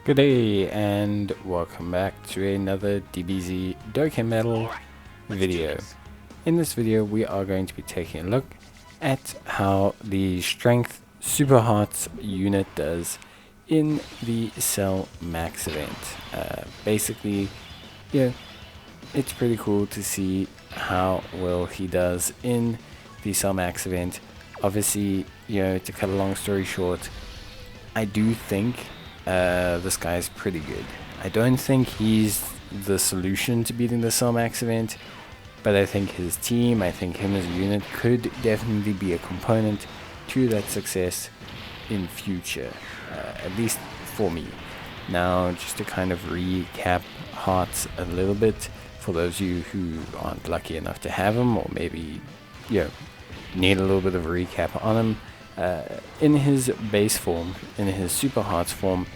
Good day and welcome back to another Dbz Dokkan Metal video. In this video we are going to be taking a look at how the Strength Super Hearts unit does in the Cell Max event. Basically, it's pretty cool to see how well he does in the Cell Max event. Obviously, to cut a long story short, I do think this guy's pretty good. I don't think he's the solution to beating the Cell Max event, but I think his team, I think him as a unit could definitely be a component to that success in future, at least for me. Now, just to kind of recap Hearts a little bit, for those of you who aren't lucky enough to have him, or maybe need a little bit of a recap on him. In his base form, in his Super Hearts form,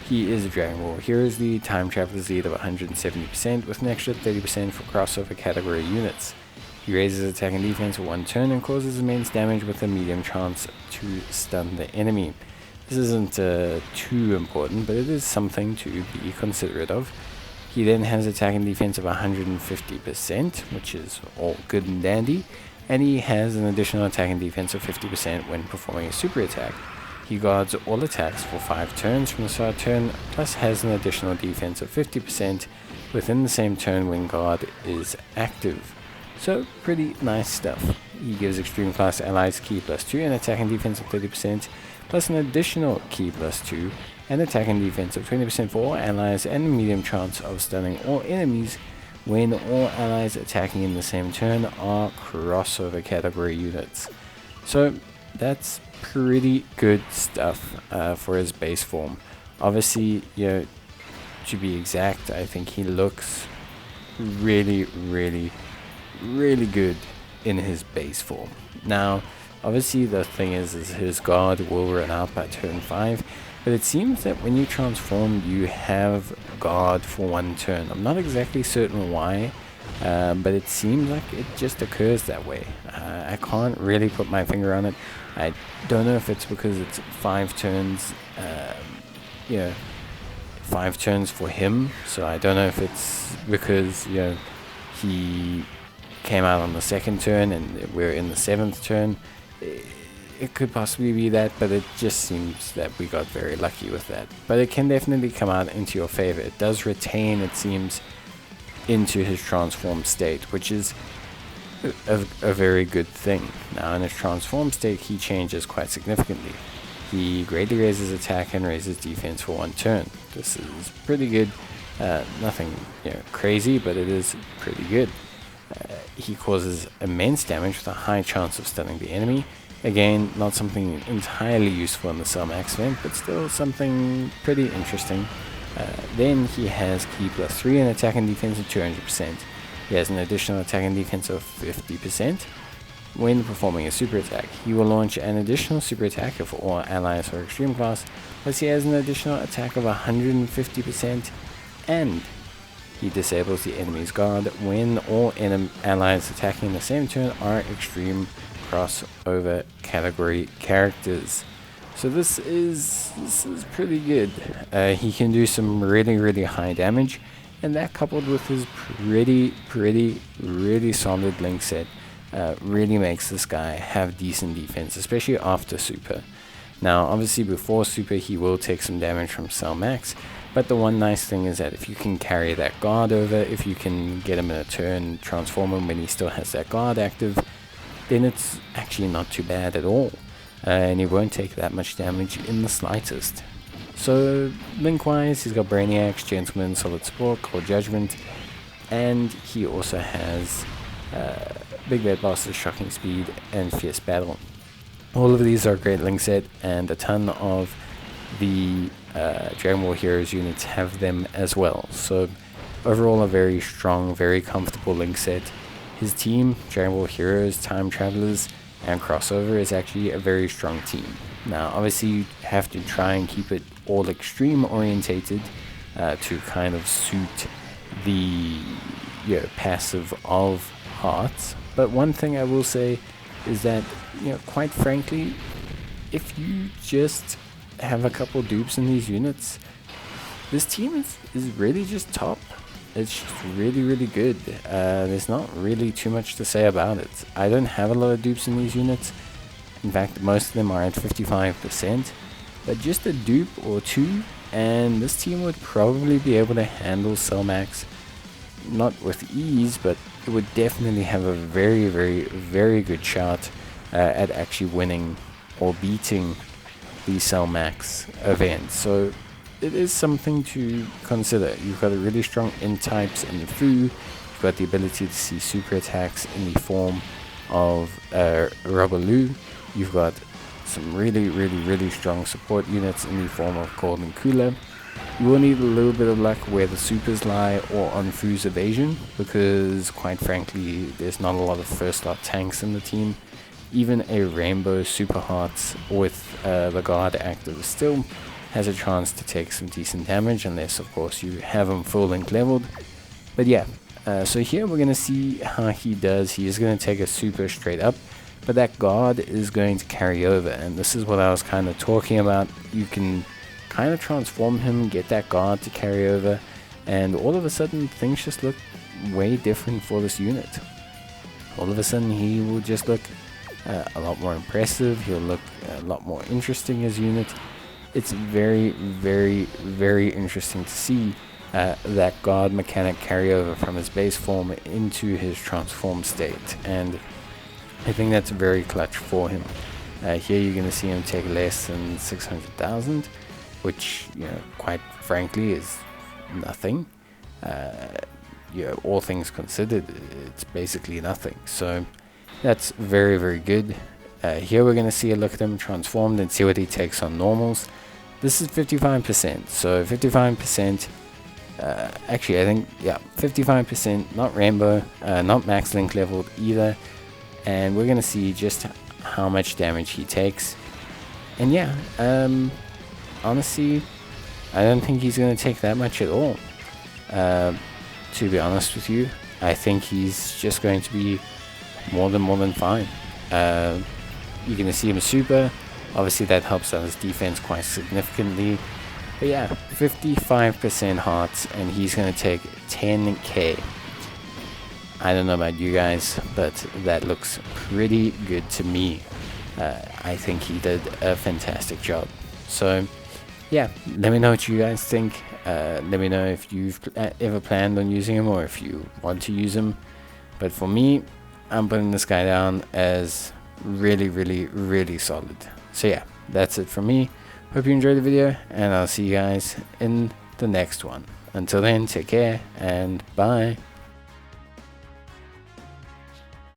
he is a Dragon Ball. Here is the Time Traveler's lead of 170% with an extra 30% for crossover category units. He raises attack and defense for 1 turn and causes immense damage with a medium chance to stun the enemy. This isn't too important, but it is something to be considerate of. He then has attack and defense of 150%, which is all good and dandy. And he has an additional attack and defense of 50% when performing a super attack. He guards all attacks for 5 turns from the start turn, plus has an additional defense of 50% within the same turn when guard is active. So pretty nice stuff. He gives extreme class allies key +2 and attack and defense of 30%, plus an additional key +2 and attack and defense of 20% for all allies and a medium chance of stunning all enemies when all allies attacking in the same turn are crossover category units. So that's pretty good stuff for his base form. Obviously, to be exact, I think he looks really good in his base form. Now, obviously the thing is his guard will run out by turn 5, but it seems that when you transform, you have guard for 1 turn. I'm not exactly certain why, but it seems like it just occurs that way. I can't really put my finger on it. I don't know if it's because it's 5 turns, 5 turns for him. So I don't know if it's because, he came out on the 2nd turn and we're in the 7th turn. It could possibly be that, but it just seems that we got very lucky with that. But it can definitely come out into your favor. It does retain, it seems, into his transformed state, which is a very good thing. Now, in his transformed state, he changes quite significantly. He greatly raises attack and raises defense for 1 turn. This is pretty good. Nothing crazy, but it is pretty good. He causes immense damage with a high chance of stunning the enemy. Again, not something entirely useful in the Cell Max event, but still something pretty interesting. Then he has key +3 and attack and defense of 200%. He has an additional attack and defense of 50% when performing a super attack. He will launch an additional super attack if all allies are extreme class, plus he has an additional attack of 150%, and he disables the enemy's guard when all allies attacking in the same turn are extreme crossover category characters. So this is pretty good. He can do some really high damage, and that coupled with his really solid link set really makes this guy have decent defense, especially after super. Now, obviously before super he will take some damage from Cell Max, but the one nice thing is that if you can carry that guard over, if you can get him in a turn, transform him when he still has that guard active, then it's actually not too bad at all, and he won't take that much damage in the slightest. So link-wise, he's got Brainiacs, Gentleman, Solid Support, Core Judgment, and he also has Big Bad Boss's Shocking Speed and Fierce Battle. All of these are great link set, and a ton of the Dragon Ball Heroes units have them as well. So overall a very strong, very comfortable link set. His team, Dragon Ball Heroes, Time Travelers, and Crossover, is actually a very strong team. Now, obviously, you have to try and keep it all extreme orientated to kind of suit the passive of Hearts. But one thing I will say is that, quite frankly, if you just have a couple dupes in these units, this team is really just top. It's just really, really good. There's not really too much to say about it. I don't have a lot of dupes in these units. In fact, most of them are at 55%. But just a dupe or two, and this team would probably be able to handle Cellmax. Not with ease, but it would definitely have a very, very, very good shot at actually winning or beating the Cellmax event. So it is something to consider. You've got a really strong N-types in the Fu. You've got the ability to see super attacks in the form of Robaloo. You've got some really, really, really strong support units in the form of Golden Cooler. You will need a little bit of luck where the supers lie or on Fu's Evasion, because quite frankly there's not a lot of first slot tanks in the team. Even a Rainbow Super Hearts with the guard active still has a chance to take some decent damage, unless of course you have him full link leveled. But yeah, so here we're going to see how he does. He is going to take a super straight up, but that guard is going to carry over, and this is what I was kind of talking about. You can kind of transform him, get that guard to carry over, and all of a sudden things just look way different for this unit. All of a sudden he will just look a lot more impressive. He'll look a lot more interesting as unit. It's very, very, very interesting to see that guard mechanic carry over from his base form into his transform state, and I think that's very clutch for him. Here you're going to see him take less than 600,000, which, you know, quite frankly is nothing. You know, all things considered, it's basically nothing. So that's very, very good. Here we're going to see a look at him transformed and see what he takes on normals. This is 55%, so 55%, actually I think, yeah, 55%, not rainbow, not max link leveled either, and we're going to see just how much damage he takes. And yeah, honestly, I don't think he's going to take that much at all, to be honest with you. I think he's just going to be more than fine. You're going to see him super. Obviously that helps out his defense quite significantly. But yeah, 55% hearts, and he's going to take 10k. I don't know about you guys, but that looks pretty good to me. I think he did a fantastic job. So yeah, let me know what you guys think. Let me know if you've ever planned on using him or if you want to use him. But for me, I'm putting this guy down as really, really, really solid. So yeah, that's it from me. Hope you enjoyed the video, and I'll see you guys in the next one. Until then, take care and bye.